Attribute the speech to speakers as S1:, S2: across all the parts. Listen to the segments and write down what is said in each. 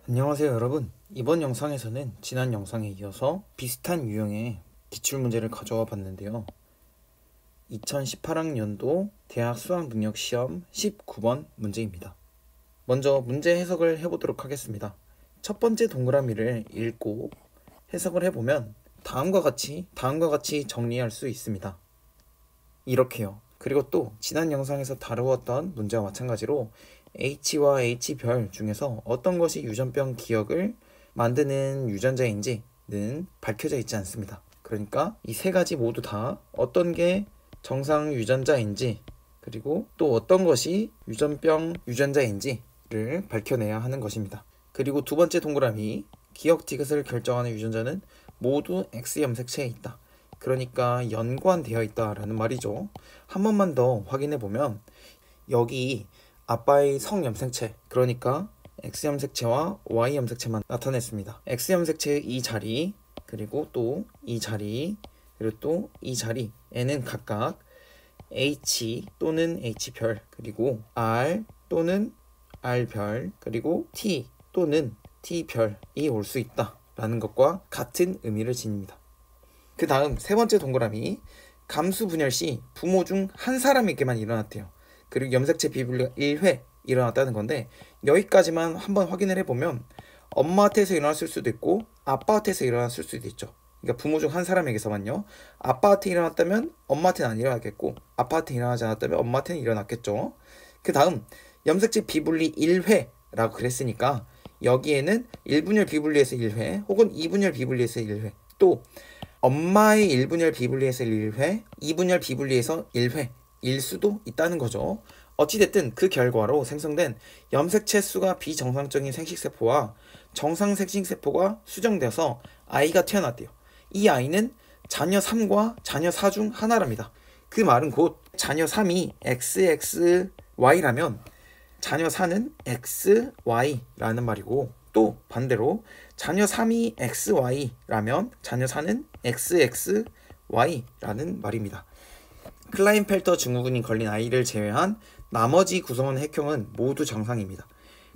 S1: 안녕하세요 여러분. 이번 영상에서는 지난 영상에 이어서 비슷한 유형의 기출문제를 가져와 봤는데요. 2018학년도 대학 수학능력시험 19번 문제입니다. 먼저 문제 해석을 해보도록 하겠습니다. 첫 번째 동그라미를 읽고 해석을 해보면 다음과 같이 정리할 수 있습니다. 이렇게요. 그리고 또 지난 영상에서 다루었던 문제와 마찬가지로 H와 H별 중에서 어떤 것이 유전병 기억을 만드는 유전자인지는 밝혀져 있지 않습니다. 그러니까 이 세 가지 모두 다 어떤 게 정상 유전자인지 그리고 또 어떤 것이 유전병 유전자인지를 밝혀내야 하는 것입니다. 그리고 두 번째 동그라미 기억 디귿을 결정하는 유전자는 모두 X 염색체에 있다. 그러니까 연관되어 있다라는 말이죠. 한 번만 더 확인해 보면 여기 아빠의 성 염색체, 그러니까 X 염색체와 Y 염색체만 나타냈습니다. X 염색체의 이 자리, 그리고 또 이 자리, 그리고 또 이 자리에는 각각 H 또는 H별, 그리고 R 또는 R별, 그리고 T 또는 T별이 올 수 있다라는 것과 같은 의미를 지닙니다. 그 다음 세 번째 동그라미 감수 분열 시 부모 중 한 사람에게만 일어났대요. 그리고 염색체 비분리가 1회 일어났다는 건데 여기까지만 한번 확인을 해보면 엄마한테서 일어났을 수도 있고 아빠한테서 일어났을 수도 있죠. 그러니까 부모 중 한 사람에게서만요. 아빠한테 일어났다면 엄마한테는 안 일어났겠고 아빠한테 일어나지 않았다면 엄마한테는 일어났겠죠. 그 다음 염색체 비분리 1회라고 그랬으니까 여기에는 1분열 비분리에서 1회 혹은 2분열 비분리에서 1회 또 엄마의 1분열 비분리에서 1회, 2분열 비분리에서 1회 일 수도 있다는 거죠. 어찌됐든 그 결과로 생성된 염색체 수가 비정상적인 생식세포와 정상 생식세포가 수정돼서 아이가 태어났대요. 이 아이는 자녀 3과 자녀 4 중 하나랍니다. 그 말은 곧 자녀 3이 XXY라면 자녀 4는 XY라는 말이고 또 반대로 자녀 3이 XY라면 자녀 4는 XXY라는 말입니다. 클라인펠터 증후군이 걸린 아이를 제외한 나머지 구성원 핵형은 모두 정상입니다.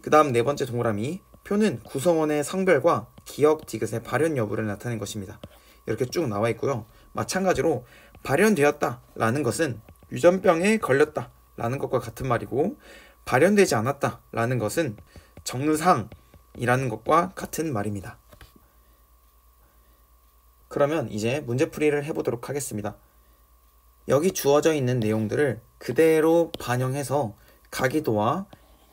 S1: 그 다음 네 번째 동그라미 표는 구성원의 성별과 기억 디귿의 발현 여부를 나타낸 것입니다. 이렇게 쭉 나와 있고요. 마찬가지로 발현되었다 라는 것은 유전병에 걸렸다 라는 것과 같은 말이고 발현되지 않았다 라는 것은 정상이라는 것과 같은 말입니다. 그러면 이제 문제풀이를 해보도록 하겠습니다. 여기 주어져 있는 내용들을 그대로 반영해서 가기도와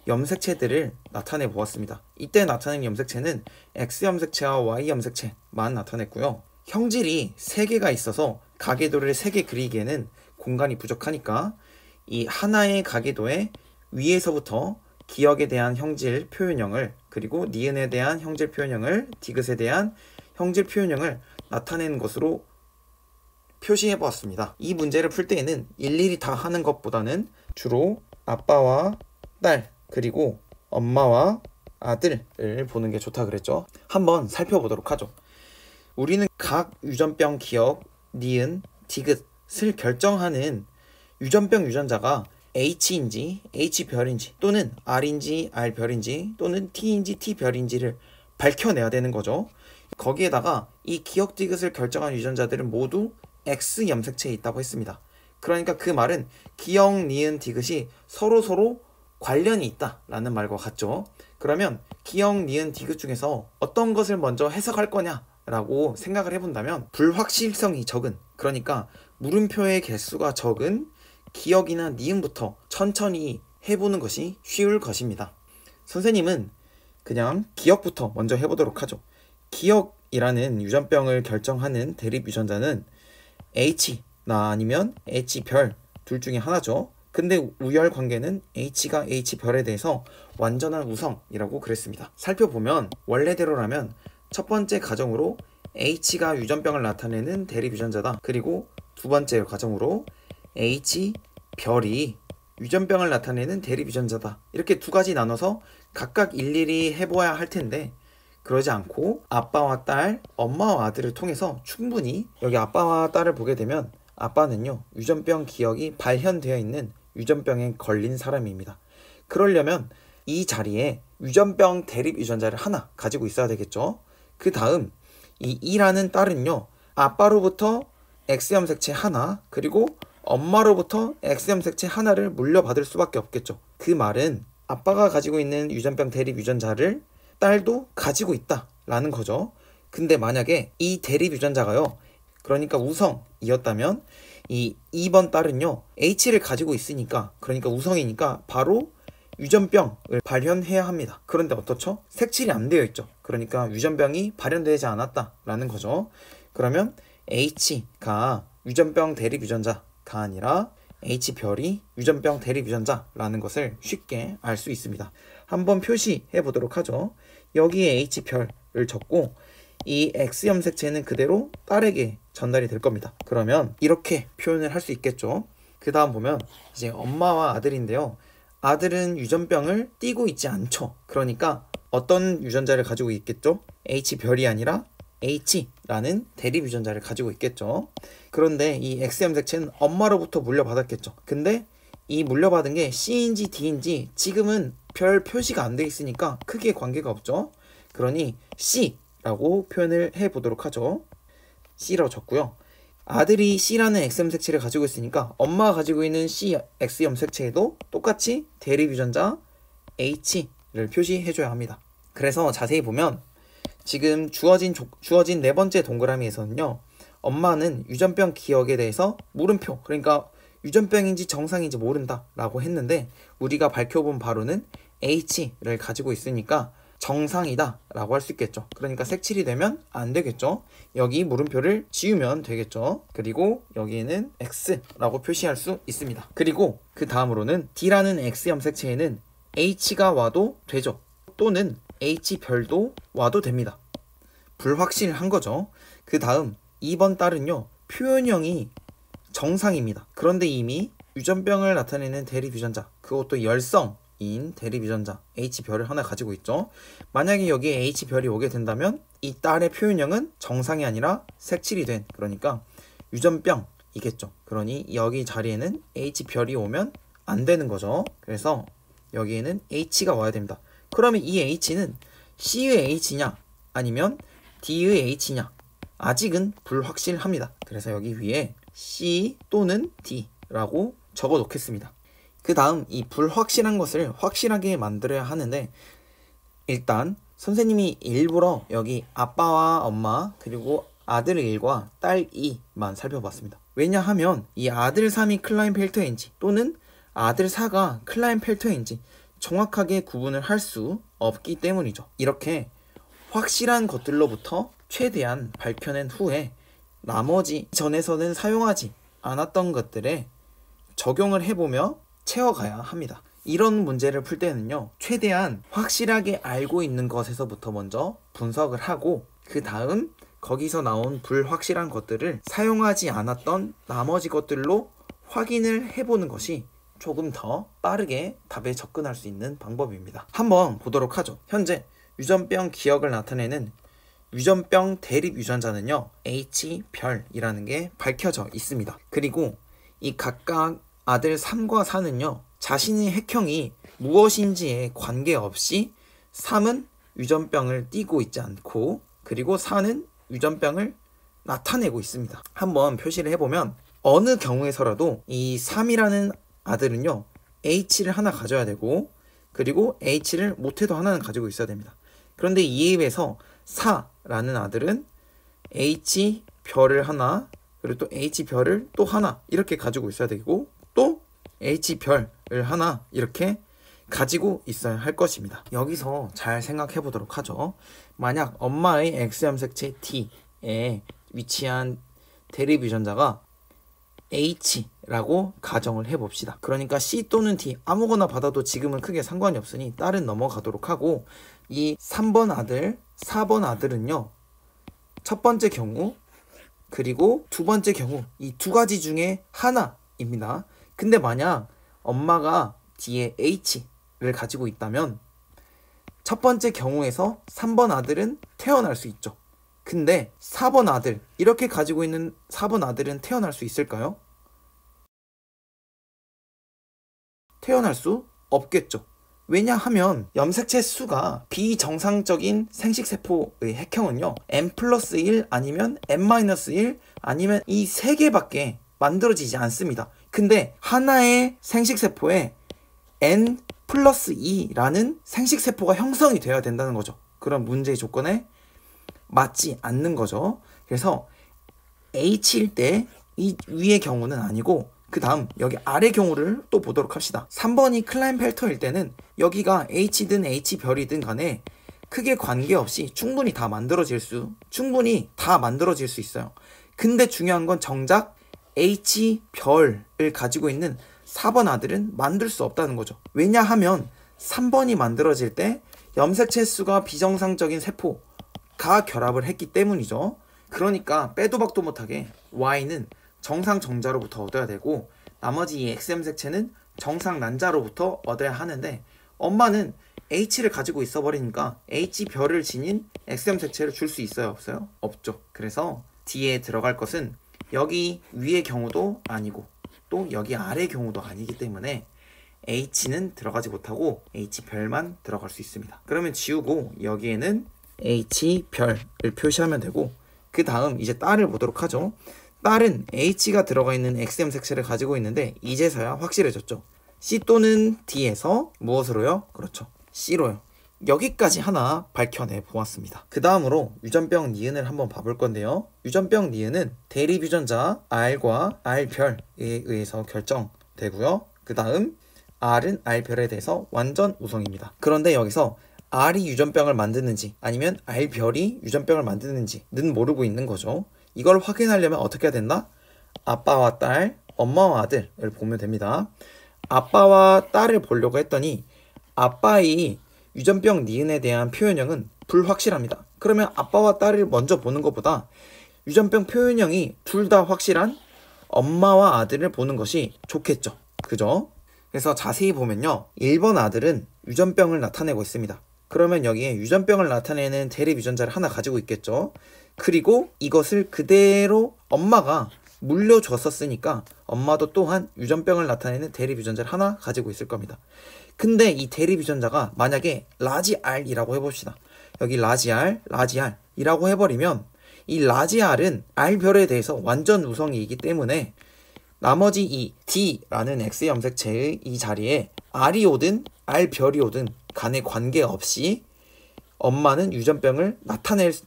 S1: 염색체들을 나타내 보았습니다. 이때 나타낸 염색체는 X 염색체와 Y 염색체만 나타냈고요. 형질이 3개가 있어서 가계도를 3개 그리기에는 공간이 부족하니까 이 하나의 가계도에 위에서부터 기억에 대한 형질 표현형을 그리고 니은에 대한 형질 표현형을 디귿에 대한 형질 표현형을 나타내는 것으로 표시해 보았습니다. 이 문제를 풀 때에는 일일이 다 하는 것보다는 주로 아빠와 딸 그리고 엄마와 아들을 보는 게 좋다 그랬죠. 한번 살펴보도록 하죠. 우리는 각 유전병 기억, 니은, 디귿을 결정하는 유전병 유전자가 H인지 H별인지 또는 R인지 R별인지 또는 T인지 T별인지를 밝혀내야 되는 거죠. 거기에다가 이 기억 디귿을 결정한 유전자들은 모두 X 염색체에 있다고 했습니다. 그러니까 그 말은 기억, 니은, 디귿이 서로 관련이 있다라는 말과 같죠. 그러면 기억, 니은, 디귿 중에서 어떤 것을 먼저 해석할 거냐라고 생각을 해본다면 불확실성이 적은, 그러니까 물음표의 개수가 적은 기억이나 니은부터 천천히 해보는 것이 쉬울 것입니다. 선생님은 그냥 기억부터 먼저 해보도록 하죠. 기억이라는 유전병을 결정하는 대립 유전자는 H나 아니면 H별 둘 중에 하나죠. 근데 우열 관계는 H가 H별에 대해서 완전한 우성이라고 그랬습니다. 살펴보면 원래대로라면 첫 번째 가정으로 H가 유전병을 나타내는 대립 유전자다. 그리고 두 번째 가정으로 H별이 유전병을 나타내는 대립 유전자다. 이렇게 두 가지 나눠서 각각 일일이 해보아야 할 텐데 그러지 않고 아빠와 딸, 엄마와 아들을 통해서 충분히 여기 아빠와 딸을 보게 되면 아빠는요 유전병 기억이 발현되어 있는 유전병에 걸린 사람입니다. 그러려면 이 자리에 유전병 대립 유전자를 하나 가지고 있어야 되겠죠. 그 다음 이 E라는 딸은요, 아빠로부터 X염 색체 하나, 그리고 엄마로부터 X염 색체 하나를 물려받을 수밖에 없겠죠. 그 말은 아빠가 가지고 있는 유전병 대립 유전자를 딸도 가지고 있다라는 거죠. 근데 만약에 이 대립 유전자가요, 그러니까 우성이었다면 이 2번 딸은요, H를 가지고 있으니까, 그러니까 우성이니까 바로 유전병을 발현해야 합니다. 그런데 어떻죠? 색칠이 안 되어 있죠. 그러니까 유전병이 발현되지 않았다라는 거죠. 그러면 H가 유전병 대립 유전자가 아니라 H별이 유전병 대립 유전자라는 것을 쉽게 알 수 있습니다. 한번 표시해 보도록 하죠. 여기에 H별을 적고 이 X염 색체는 그대로 딸에게 전달이 될 겁니다. 그러면 이렇게 표현을 할 수 있겠죠. 그 다음 보면 이제 엄마와 아들인데요. 아들은 유전병을 띠고 있지 않죠. 그러니까 어떤 유전자를 가지고 있겠죠? H별이 아니라 H라는 대립 유전자를 가지고 있겠죠. 그런데 이 X염 색체는 엄마로부터 물려받았겠죠. 근데 이 물려받은 게 C인지 D인지 지금은 별 표시가 안 돼 있으니까 크게 관계가 없죠. 그러니 C라고 표현을 해보도록 하죠. C라고 적고요. 아들이 C라는 X염 색체를 가지고 있으니까 엄마가 가지고 있는 C, X염 색체에도 똑같이 대립 유전자 H를 표시해줘야 합니다. 그래서 자세히 보면 지금 주어진 네 번째 동그라미에서는요, 엄마는 유전병 기억에 대해서 물음표, 그러니까 유전병인지 정상인지 모른다 라고 했는데, 우리가 밝혀본 바로는 H를 가지고 있으니까 정상이다 라고 할 수 있겠죠. 그러니까 색칠이 되면 안 되겠죠. 여기 물음표를 지우면 되겠죠. 그리고 여기에는 X라고 표시할 수 있습니다. 그리고 그 다음으로는 D라는 X염 색체에는 H가 와도 되죠. 또는 H별도 와도 됩니다. 불확실한 거죠. 그 다음 2번 딸은요, 표현형이 정상입니다. 그런데 이미 유전병을 나타내는 대립 유전자, 그것도 열성인 대립 유전자 H별을 하나 가지고 있죠. 만약에 여기에 H별이 오게 된다면 이 딸의 표현형은 정상이 아니라 색칠이 된, 그러니까 유전병이겠죠. 그러니 여기 자리에는 H별이 오면 안 되는 거죠. 그래서 여기에는 H가 와야 됩니다. 그러면 이 H는 C의 H냐 아니면 D의 H냐, 아직은 불확실합니다. 그래서 여기 위에 C 또는 D라고 적어 놓겠습니다. 그 다음 이 불확실한 것을 확실하게 만들어야 하는데, 일단 선생님이 일부러 여기 아빠와 엄마 그리고 아들 1과 딸 2만 살펴봤습니다. 왜냐하면 이 아들 3이 클라인펠터인지 또는 아들 4가 클라인펠터인지 정확하게 구분을 할 수 없기 때문이죠. 이렇게 확실한 것들로부터 최대한 밝혀낸 후에 나머지 전에서는 사용하지 않았던 것들에 적용을 해보며 채워가야 합니다. 이런 문제를 풀 때는요, 최대한 확실하게 알고 있는 것에서부터 먼저 분석을 하고, 그 다음 거기서 나온 불확실한 것들을 사용하지 않았던 나머지 것들로 확인을 해보는 것이 조금 더 빠르게 답에 접근할 수 있는 방법입니다. 한번 보도록 하죠. 현재 유전병 기억을 나타내는 유전병 대립 유전자는요, H별이라는 게 밝혀져 있습니다. 그리고 이 각각 아들 3과 4는요, 자신의 획형이 무엇인지에 관계없이 3은 유전병을 띠고 있지 않고, 그리고 4는 유전병을 나타내고 있습니다. 한번 표시를 해보면 어느 경우에서라도 이 3이라는 아들은요, H를 하나 가져야 되고, 그리고 H를 못해도 하나는 가지고 있어야 됩니다. 그런데 이에 비해서 4라는 아들은 H별을 하나, 그리고 또 H별을 또 하나 이렇게 가지고 있어야 되고, 또 H별을 하나 이렇게 가지고 있어야 할 것입니다. 여기서 잘 생각해 보도록 하죠. 만약 엄마의 X염 색체 T에 위치한 대립 유전자가 H라고 가정을 해봅시다. 그러니까 C 또는 D 아무거나 받아도 지금은 크게 상관이 없으니 딸은 넘어가도록 하고, 이 3번 아들, 4번 아들은요, 첫 번째 경우 그리고 두 번째 경우 이 두 가지 중에 하나입니다. 근데 만약 엄마가 D에 H를 가지고 있다면 첫 번째 경우에서 3번 아들은 태어날 수 있죠. 근데 4번 아들, 이렇게 가지고 있는 4번 아들은 태어날 수 있을까요? 태어날 수 없겠죠. 왜냐하면 염색체 수가 비정상적인 생식세포의 핵형은요 n+1 아니면 n-1 아니면 이 3개밖에 만들어지지 않습니다. 근데 하나의 생식세포에 n+2라는 생식세포가 형성이 되어야 된다는 거죠. 그런 문제의 조건에 맞지 않는 거죠. 그래서 H일 때 이 위의 경우는 아니고 그 다음 여기 아래 경우를 또 보도록 합시다. 3번이 클라인펠터일 때는 여기가 H든 H별이든 간에 크게 관계없이 충분히 다 만들어질 수 있어요. 근데 중요한 건 정작 H별을 가지고 있는 4번 아들은 만들 수 없다는 거죠. 왜냐하면 3번이 만들어질 때 염색체 수가 비정상적인 세포가 결합을 했기 때문이죠. 그러니까 빼도 박도 못하게 Y는 정상 정자로부터 얻어야 되고 나머지 이 X염색체는 정상 난자로부터 얻어야 하는데 엄마는 H를 가지고 있어 버리니까 H별을 지닌 X염색체를 줄 수 있어요? 없어요? 없죠. 그래서 D에 들어갈 것은 여기 위의 경우도 아니고 또 여기 아래 경우도 아니기 때문에 H는 들어가지 못하고 H별만 들어갈 수 있습니다. 그러면 지우고 여기에는 H별을 표시하면 되고 그 다음 이제 딸을 보도록 하죠. 딸은 H가 들어가 있는 X염색체를 가지고 있는데 이제서야 확실해졌죠. C 또는 D에서 무엇으로요? 그렇죠. C로요. 여기까지 하나 밝혀내 보았습니다. 그 다음으로 유전병 니은을 한번 봐볼 건데요. 유전병 니은은 대립 유전자 R과 R별에 의해서 결정되고요. 그 다음 R은 R별에 대해서 완전 우성입니다. 그런데 여기서 R이 유전병을 만드는지 아니면 R별이 유전병을 만드는지는 모르고 있는 거죠. 이걸 확인하려면 어떻게 해야 된다? 아빠와 딸, 엄마와 아들을 보면 됩니다. 아빠와 딸을 보려고 했더니 아빠의 유전병 니은에 대한 표현형은 불확실합니다. 그러면 아빠와 딸을 먼저 보는 것보다 유전병 표현형이 둘 다 확실한 엄마와 아들을 보는 것이 좋겠죠. 그죠? 그래서 자세히 보면요. 1번 아들은 유전병을 나타내고 있습니다. 그러면 여기에 유전병을 나타내는 대립 유전자를 하나 가지고 있겠죠. 그리고 이것을 그대로 엄마가 물려줬었으니까 엄마도 또한 유전병을 나타내는 대립 유전자를 하나 가지고 있을 겁니다. 근데 이 대립 유전자가 만약에 라지 R이라고 해봅시다. 여기 라지 R이라고 해버리면 이 라지 R은 R별에 대해서 완전 우성이기 때문에 나머지 이 D라는 X염색체의 이 자리에 R이 오든 R별이 오든 간에 관계없이 엄마는 유전병을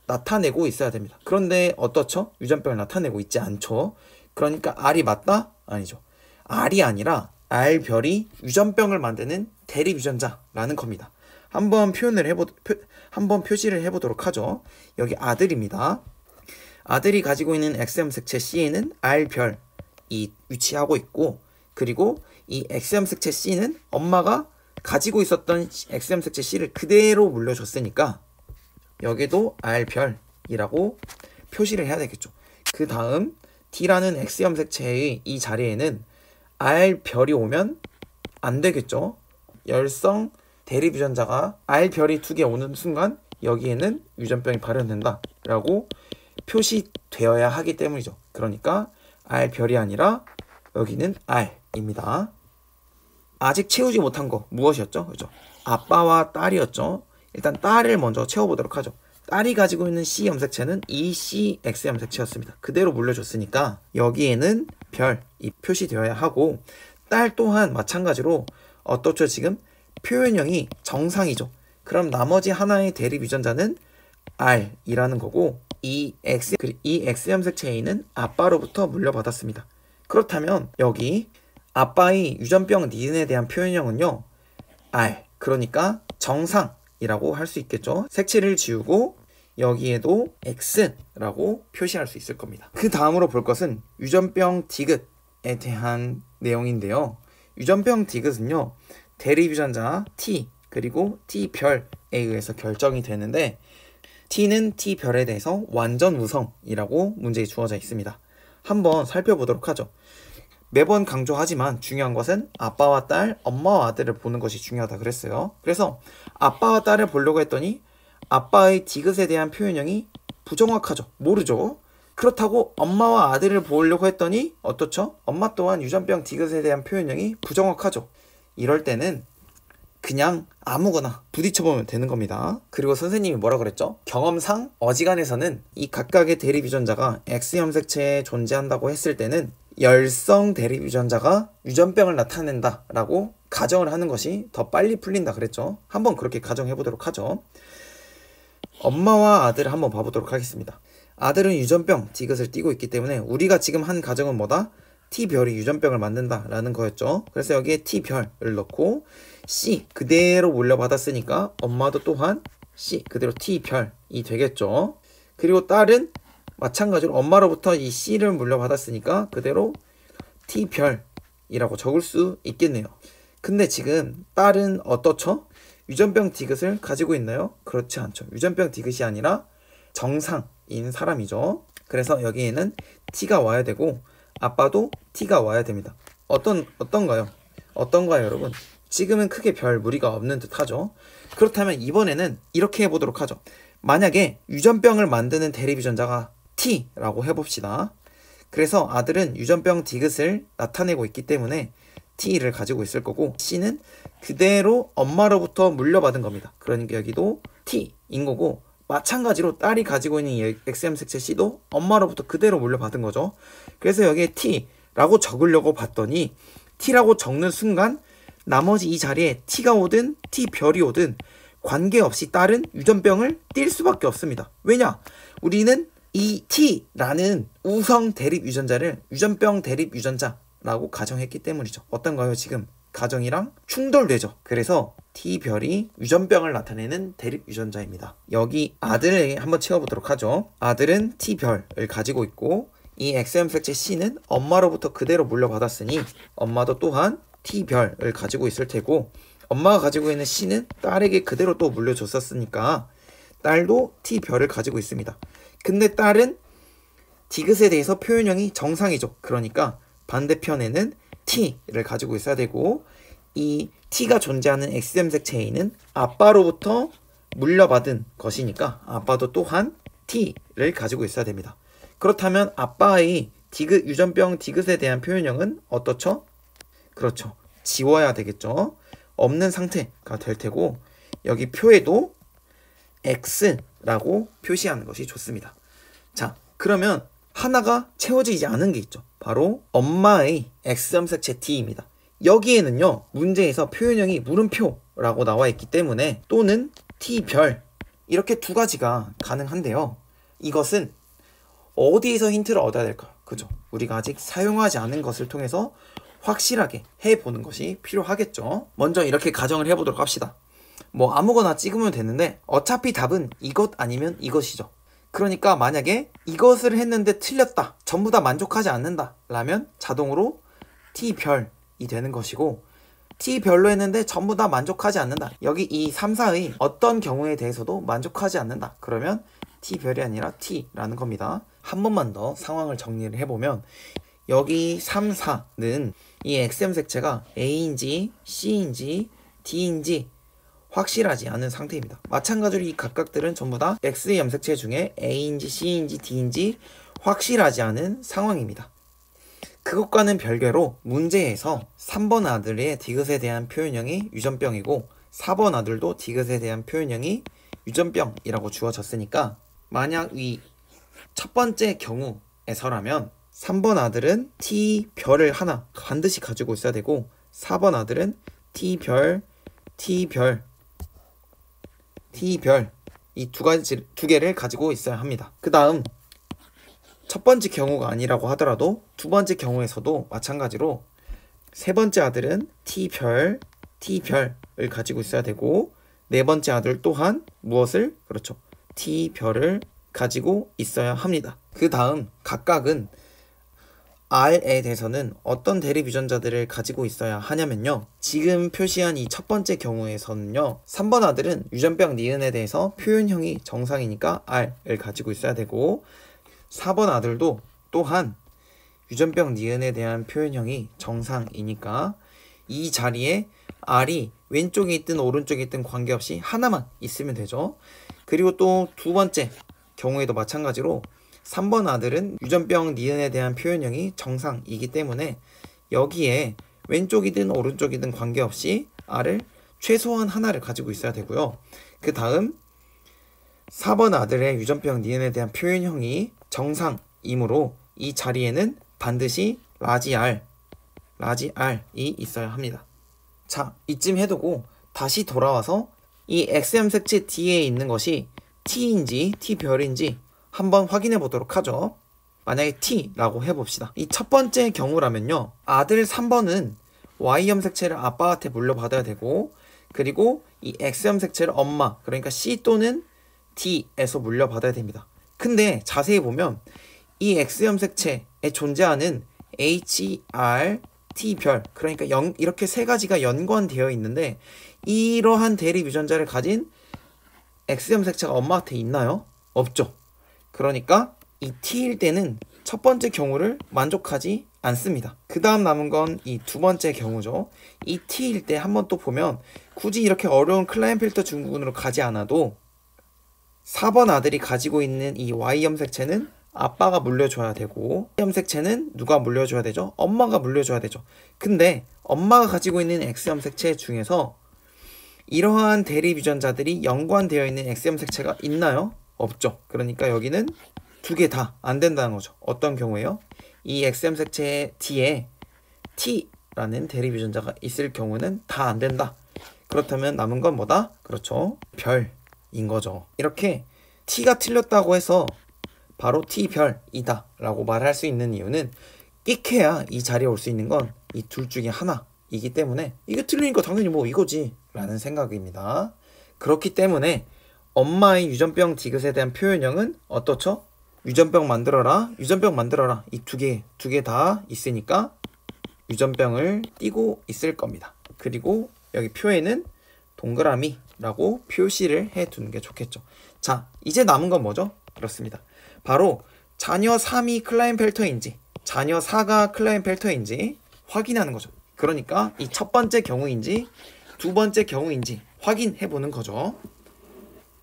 S1: 나타내고 있어야 됩니다. 그런데 어떻죠? 유전병을 나타내고 있지 않죠. 그러니까 R이 맞다? 아니죠. R이 아니라 R별이 유전병을 만드는 대립 유전자라는 겁니다. 한번 표시를 해보도록 하죠. 여기 아들입니다. 아들이 가지고 있는 X염색체 C에는 R별이 위치하고 있고 그리고 이 X염색체 C는 엄마가 가지고 있었던 X염색체 C를 그대로 물려줬으니까 여기도 R별이라고 표시를 해야 되겠죠. 그 다음 D라는 X염색체의 이 자리에는 R별이 오면 안 되겠죠. 열성 대립 유전자가 R별이 2개 오는 순간 여기에는 유전병이 발현된다 라고 표시되어야 하기 때문이죠. 그러니까 R별이 아니라 여기는 R입니다. 아직 채우지 못한 거 무엇이었죠? 그렇죠? 아빠와 딸이었죠. 일단 딸을 먼저 채워보도록 하죠. 딸이 가지고 있는 C 염색체는 ECX 염색체였습니다. 그대로 물려줬으니까 여기에는 별이 표시되어야 하고 딸 또한 마찬가지로 어떻죠? 지금 표현형이 정상이죠. 그럼 나머지 하나의 대립 유전자는 R이라는 거고 이 X 염색체 A는 아빠로부터 물려받았습니다. 그렇다면 여기 아빠의 유전병 니은에 대한 표현형은요 R, 그러니까 정상이라고 할 수 있겠죠. 색채를 지우고 여기에도 X라고 표시할 수 있을 겁니다. 그 다음으로 볼 것은 유전병 디귿에 대한 내용인데요. 유전병 디귿은요 대립 유전자 T 그리고 T별에 의해서 결정이 되는데 T는 T별에 대해서 완전 우성이라고 문제에 주어져 있습니다. 한번 살펴보도록 하죠. 매번 강조하지만 중요한 것은 아빠와 딸, 엄마와 아들을 보는 것이 중요하다 그랬어요. 그래서 아빠와 딸을 보려고 했더니 아빠의 디귿에 대한 표현형이 부정확하죠. 모르죠. 그렇다고 엄마와 아들을 보려고 했더니 어떻죠? 엄마 또한 유전병 디귿에 대한 표현형이 부정확하죠. 이럴 때는 그냥 아무거나 부딪혀보면 되는 겁니다. 그리고 선생님이 뭐라 그랬죠? 경험상 어지간해서는 이 각각의 대립유전자가 X염색체에 존재한다고 했을 때는 열성 대립유전자가 유전병을 나타낸다 라고 가정을 하는 것이 더 빨리 풀린다 그랬죠. 한번 그렇게 가정해 보도록 하죠. 엄마와 아들을 한번 봐보도록 하겠습니다. 아들은 유전병 디귿을 띠고 있기 때문에 우리가 지금 한 가정은 뭐다? T별이 유전병을 만든다 라는 거였죠. 그래서 여기에 T별을 넣고 C 그대로 물려받았으니까 엄마도 또한 C 그대로 T별이 되겠죠. 그리고 딸은 마찬가지로 엄마로부터 이 C를 물려받았으니까 그대로 T별이라고 적을 수 있겠네요. 근데 지금 딸은 어떻죠? 유전병 디귿을 가지고 있나요? 그렇지 않죠. 유전병 디귿이 아니라 정상인 사람이죠. 그래서 여기에는 T가 와야 되고 아빠도 T가 와야 됩니다. 어떤가요? 여러분? 지금은 크게 별 무리가 없는 듯 하죠. 그렇다면 이번에는 이렇게 해보도록 하죠. 만약에 유전병을 만드는 대립유전자가 T라고 해봅시다. 그래서 아들은 유전병 디귿을 나타내고 있기 때문에 T를 가지고 있을 거고 C는 그대로 엄마로부터 물려받은 겁니다. 그러니까 여기도 T인 거고 마찬가지로 딸이 가지고 있는 이 X염색체 C도 엄마로부터 그대로 물려받은 거죠. 그래서 여기에 T라고 적으려고 봤더니 T라고 적는 순간 나머지 이 자리에 T가 오든 T별이 오든 관계없이 딸은 유전병을 띌 수밖에 없습니다. 왜냐? 우리는 이 T라는 우성 대립 유전자를 유전병 대립 유전자라고 가정했기 때문이죠. 어떤가요? 지금 가정이랑 충돌되죠. 그래서 T별이 유전병을 나타내는 대립 유전자입니다. 여기 아들에게 한번 채워보도록 하죠. 아들은 T별을 가지고 있고 이 X염색체 C는 엄마로부터 그대로 물려받았으니 엄마도 또한 T별을 가지고 있을 테고 엄마가 가지고 있는 C는 딸에게 그대로 또 물려줬었으니까 딸도 T별을 가지고 있습니다. 근데 딸은 디귿에 대해서 표현형이 정상이죠. 그러니까 반대편에는 T를 가지고 있어야 되고 이 T가 존재하는 X염색체 A는 아빠로부터 물려받은 것이니까 아빠도 또한 T를 가지고 있어야 됩니다. 그렇다면 아빠의 디귿, 유전병 디귿에 대한 표현형은 어떻죠? 그렇죠. 지워야 되겠죠. 없는 상태가 될 테고 여기 표에도 X라고 표시하는 것이 좋습니다. 자, 그러면 하나가 채워지지 않은 게 있죠. 바로 엄마의 X염색체 T입니다. 여기에는요, 문제에서 표현형이 물음표라고 나와 있기 때문에 또는 T별 이렇게 두 가지가 가능한데요. 이것은 어디에서 힌트를 얻어야 될까요? 그죠? 우리가 아직 사용하지 않은 것을 통해서 확실하게 해보는 것이 필요하겠죠. 먼저 이렇게 가정을 해보도록 합시다. 뭐 아무거나 찍으면 되는데 어차피 답은 이것 아니면 이것이죠. 그러니까 만약에 이것을 했는데 틀렸다, 전부 다 만족하지 않는다 라면 자동으로 T별이 되는 것이고 T별로 했는데 전부 다 만족하지 않는다, 여기 이 3, 4의 어떤 경우에 대해서도 만족하지 않는다, 그러면 T별이 아니라 T라는 겁니다. 한 번만 더 상황을 정리를 해보면 여기 3, 4는 이 X염색체가 A인지 C인지 D인지 확실하지 않은 상태입니다. 마찬가지로 이 각각들은 전부 다 X염색체 중에 A인지 C인지 D인지 확실하지 않은 상황입니다. 그것과는 별개로 문제에서 3번 아들의 디귿에 대한 표현형이 유전병이고 4번 아들도 디귿에 대한 표현형이 유전병이라고 주어졌으니까 만약 이 첫 번째 경우에서라면 3번 아들은 T별을 하나 반드시 가지고 있어야 되고 4번 아들은 T별 이 두 개를 가지고 있어야 합니다. 그 다음 첫 번째 경우가 아니라고 하더라도 두 번째 경우에서도 마찬가지로 세 번째 아들은 T별을 가지고 있어야 되고 네 번째 아들 또한 무엇을? 그렇죠. T별을 가지고 있어야 합니다. 그 다음 각각은 R에 대해서는 어떤 대립 유전자들을 가지고 있어야 하냐면요. 지금 표시한 이 첫 번째 경우에서는요. 3번 아들은 유전병 니은에 대해서 표현형이 정상이니까 R을 가지고 있어야 되고 4번 아들도 또한 유전병 니은에 대한 표현형이 정상이니까 이 자리에 R이 왼쪽에 있든 오른쪽에 있든 관계없이 하나만 있으면 되죠. 그리고 또 두 번째 경우에도 마찬가지로 3번 아들은 유전병 니은에 대한 표현형이 정상이기 때문에 여기에 왼쪽이든 오른쪽이든 관계없이 R을 최소한 하나를 가지고 있어야 되고요. 그 다음 4번 아들의 유전병 니은에 대한 표현형이 정상이므로 이 자리에는 반드시 라지 R이 있어야 합니다. 자, 이쯤 해두고 다시 돌아와서 이 X염색체 D에 있는 것이 T인지 T별인지 한번 확인해 보도록 하죠. 만약에 T라고 해봅시다. 이 첫 번째 경우라면요, 아들 3번은 Y염색체를 아빠한테 물려받아야 되고, 그리고 이 X염색체를 엄마, 그러니까 C 또는 D에서 물려받아야 됩니다. 근데 자세히 보면 이 X염색체에 존재하는 HR, T별, 그러니까 이렇게 세 가지가 연관되어 있는데, 이러한 대립 유전자를 가진 X염색체가 엄마한테 있나요? 없죠. 그러니까 이 T일 때는 첫 번째 경우를 만족하지 않습니다. 그 다음 남은 건 이 두 번째 경우죠. 이 T일 때 한번 또 보면 굳이 이렇게 어려운 클라인펠터 증후군으로 가지 않아도 4번 아들이 가지고 있는 이 Y염색체는 아빠가 물려줘야 되고, X염색체는 누가 물려줘야 되죠? 엄마가 물려줘야 되죠. 근데 엄마가 가지고 있는 X염색체 중에서 이러한 대립 유전자들이 연관되어 있는 X염색체가 있나요? 없죠. 그러니까 여기는 두 개 다 안 된다는 거죠. 어떤 경우에요? 이 X염색체 D에 T라는 대립 유전자가 있을 경우는 다 안 된다. 그렇다면 남은 건 뭐다? 그렇죠. 별인 거죠. 이렇게 T가 틀렸다고 해서 바로 T별이다 라고 말할 수 있는 이유는 끽해야 이 자리에 올 수 있는 건 이 둘 중에 하나이기 때문에 이게 틀리니까 당연히 뭐 이거지 라는 생각입니다. 그렇기 때문에 엄마의 유전병 디귿에 대한 표현형은 어떻죠? 유전병 만들어라, 유전병 만들어라. 이 두 개 다 있으니까 유전병을 띄고 있을 겁니다. 그리고 여기 표에는 동그라미라고 표시를 해두는 게 좋겠죠. 자, 이제 남은 건 뭐죠? 그렇습니다. 바로 자녀 3이 클라인펠터인지 자녀 4가 클라인펠터인지 확인하는 거죠. 그러니까 이 첫 번째 경우인지 두 번째 경우인지 확인해 보는 거죠.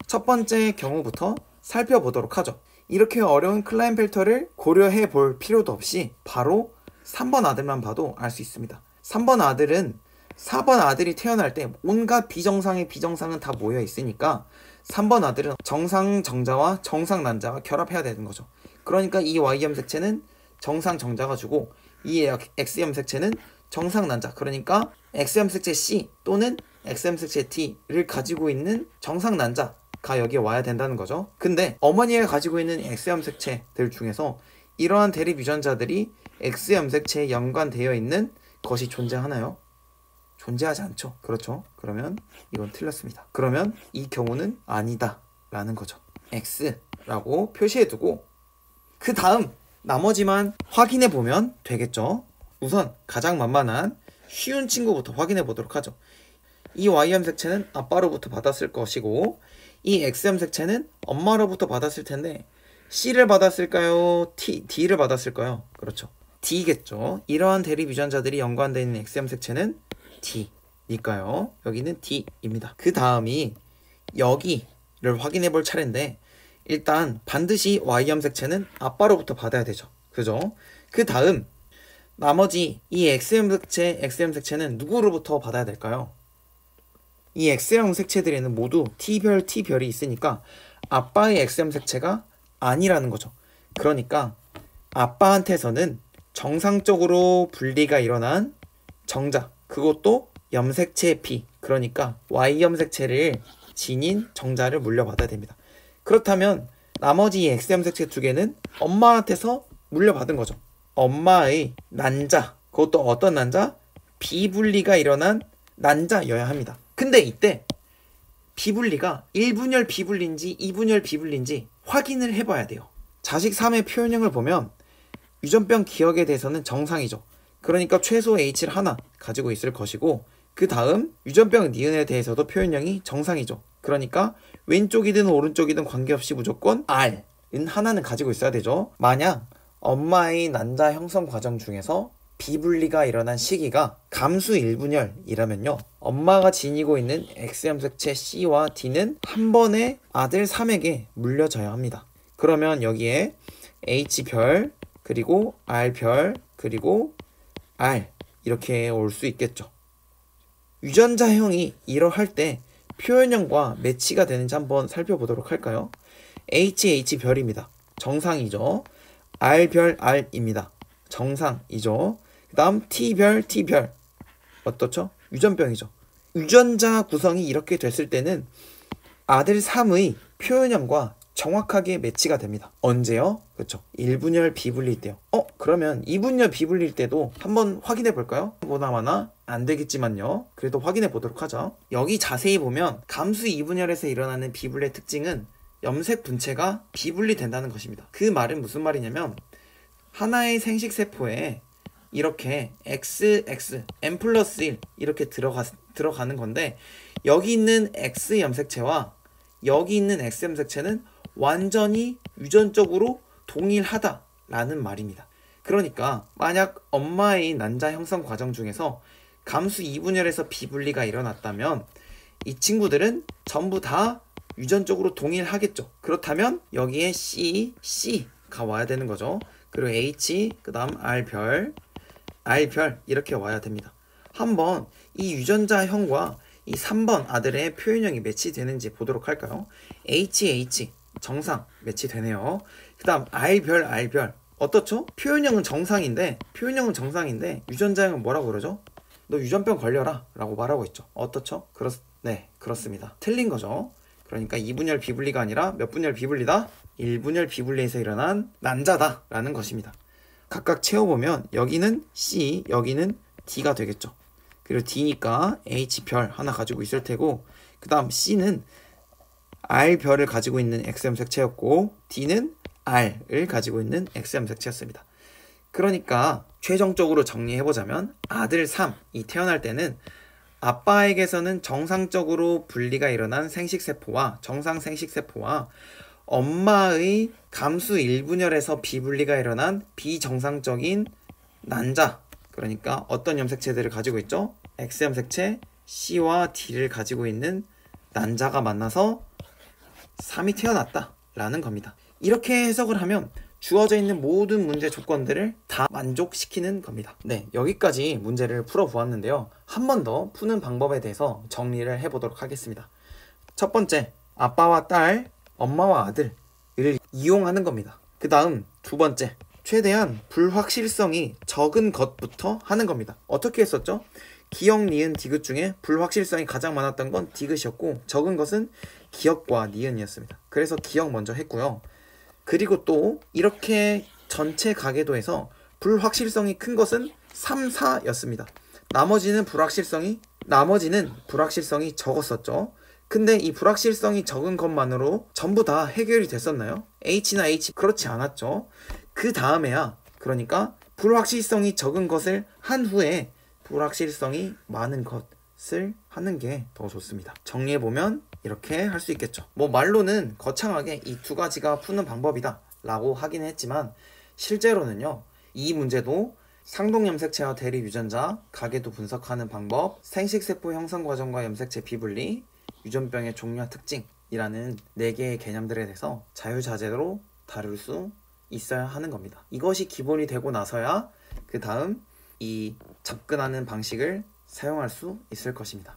S1: 첫 번째 경우부터 살펴보도록 하죠. 이렇게 어려운 클라인펠터를 고려해 볼 필요도 없이 바로 3번 아들만 봐도 알 수 있습니다. 3번 아들은 4번 아들이 태어날 때 온갖 비정상의 비정상은 다 모여 있으니까 3번 아들은 정상 정자와 정상 난자가 결합해야 되는 거죠. 그러니까 이 Y염색체는 정상 정자가 주고 이 X염색체는 정상 난자, 그러니까 X염색체 C 또는 X염색체 T를 가지고 있는 정상 난자가 여기에 와야 된다는 거죠. 근데 어머니가 가지고 있는 X염색체들 중에서 이러한 대립 유전자들이 X염색체에 연관되어 있는 것이 존재하나요? 존재하지 않죠. 그렇죠. 그러면 이건 틀렸습니다. 그러면 이 경우는 아니다 라는 거죠. X라고 표시해두고 그 다음 나머지만 확인해 보면 되겠죠. 우선 가장 만만한 쉬운 친구부터 확인해 보도록 하죠. 이 Y염색체는 아빠로부터 받았을 것이고 이 X염색체는 엄마로부터 받았을 텐데 C를 받았을까요? D를 받았을까요? 그렇죠. D겠죠. 이러한 대립 유전자들이 연관되어 있는 X염색체는 D니까요. 여기는 D입니다. 그 다음이 여기를 확인해 볼 차례인데 일단 반드시 Y염색체는 아빠로부터 받아야 되죠. 그죠? 그 다음 나머지 이 X염색체는 누구로부터 받아야 될까요? 이 X염색체들에는 모두 T별이 있으니까 아빠의 X염색체가 아니라는 거죠. 그러니까 아빠한테서는 정상적으로 분리가 일어난 정자, 그것도 염색체 P, 그러니까 Y염색체를 지닌 정자를 물려받아야 됩니다. 그렇다면 나머지 이 X염색체 두 개는 엄마한테서 물려받은 거죠. 엄마의 난자, 그것도 어떤 난자? 비분리가 일어난 난자여야 합니다. 근데 이때 비분리가 1분열 비분리인지 2분열 비분리인지 확인을 해봐야 돼요. 자식 3의 표현형을 보면 유전병 기억에 대해서는 정상이죠. 그러니까 최소 H를 하나 가지고 있을 것이고 그 다음 유전병 니은에 대해서도 표현형이 정상이죠. 그러니까 왼쪽이든 오른쪽이든 관계없이 무조건 R은 하나는 가지고 있어야 되죠. 만약 엄마의 난자 형성 과정 중에서 비분리가 일어난 시기가 감수 1분열이라면요. 엄마가 지니고 있는 X염색체 C와 D는 한 번에 아들 3에게 물려져야 합니다. 그러면 여기에 H별, 그리고 R별, 그리고 R 이렇게 올 수 있겠죠. 유전자형이 이러할 때 표현형과 매치가 되는지 한번 살펴보도록 할까요? HH별입니다. 정상이죠. R별 R입니다. 정상이죠. 그 다음 T별 T별 어떻죠? 유전병이죠. 유전자 구성이 이렇게 됐을 때는 아들 3의 표현형과 정확하게 매치가 됩니다. 언제요? 그렇죠. 1분열 비분리일 때요. 그러면 2분열 비분리일 때도 한번 확인해 볼까요? 보나마나 안 되겠지만요. 그래도 확인해 보도록 하죠. 여기 자세히 보면 감수 2분열에서 일어나는 비분리의 특징은 염색 분체가 비분리된다는 것입니다. 그 말은 무슨 말이냐면 하나의 생식세포에 이렇게 XX, N 플러스 1 이렇게 들어가는 건데 여기 있는 X 염색체와 여기 있는 X 염색체는 완전히 유전적으로 동일하다라는 말입니다. 그러니까 만약 엄마의 난자 형성 과정 중에서 감수 2분열에서 비분리가 일어났다면 이 친구들은 전부 다 유전적으로 동일하겠죠. 그렇다면 여기에 C가 와야 되는 거죠. 그리고 H, 그 다음 R별 이렇게 와야 됩니다. 한번 이 유전자형과 이 3번 아들의 표현형이 매치되는지 보도록 할까요? HH 정상 매치되네요. 그 다음 R별 어떻죠? 표현형은 정상인데 유전자형은 뭐라고 그러죠? 너 유전병 걸려라 라고 말하고 있죠. 어떻죠? 네, 그렇습니다. 틀린 거죠. 그러니까 2분열 비분리가 아니라 몇 분열 비분리다? 1분열 비분리에서 일어난 난자다 라는 것입니다. 각각 채워보면 여기는 C, 여기는 D가 되겠죠. 그리고 D니까 H별 하나 가지고 있을 테고 그 다음 C는 R별을 가지고 있는 X염색체였고 D는 R을 가지고 있는 X염색체였습니다. 그러니까 최종적으로 정리해보자면 아들 3이 태어날 때는 아빠에게서는 정상적으로 분리가 일어난 생식세포와 정상 생식세포와 엄마의 감수 1분열에서 비분리가 일어난 비정상적인 난자, 그러니까 어떤 염색체들을 가지고 있죠? X염색체 C와 D를 가지고 있는 난자가 만나서 3이 태어났다 라는 겁니다. 이렇게 해석을 하면 주어져 있는 모든 문제 조건들을 다 만족시키는 겁니다. 네, 여기까지 문제를 풀어보았는데요. 한 번 더 푸는 방법에 대해서 정리를 해보도록 하겠습니다. 첫 번째, 아빠와 딸, 엄마와 아들을 이용하는 겁니다. 그 다음 두 번째, 최대한 불확실성이 적은 것부터 하는 겁니다. 어떻게 했었죠? 기역, 니은, 디귿 중에 불확실성이 가장 많았던 건 디귿이었고 적은 것은 기역과 니은이었습니다. 그래서 기역 먼저 했고요. 그리고 또 이렇게 전체 가계도에서 불확실성이 큰 것은 3, 4였습니다. 나머지는 불확실성이 적었었죠. 근데 이 불확실성이 적은 것만으로 전부 다 해결이 됐었나요? H나 H 그렇지 않았죠. 그 다음에야 그러니까 불확실성이 적은 것을 한 후에 불확실성이 많은 것을 하는 게 더 좋습니다. 정리해보면 이렇게 할 수 있겠죠. 뭐 말로는 거창하게 이 두 가지가 푸는 방법이다 라고 하긴 했지만 실제로는요, 이 문제도 상동염색체와 대리유전자, 가계도 분석하는 방법, 생식세포 형성 과정과 염색체 비분리, 유전병의 종류와 특징이라는 4개의 개념들에 대해서 자유자재로 다룰 수 있어야 하는 겁니다. 이것이 기본이 되고 나서야 그 다음 이 접근하는 방식을 사용할 수 있을 것입니다.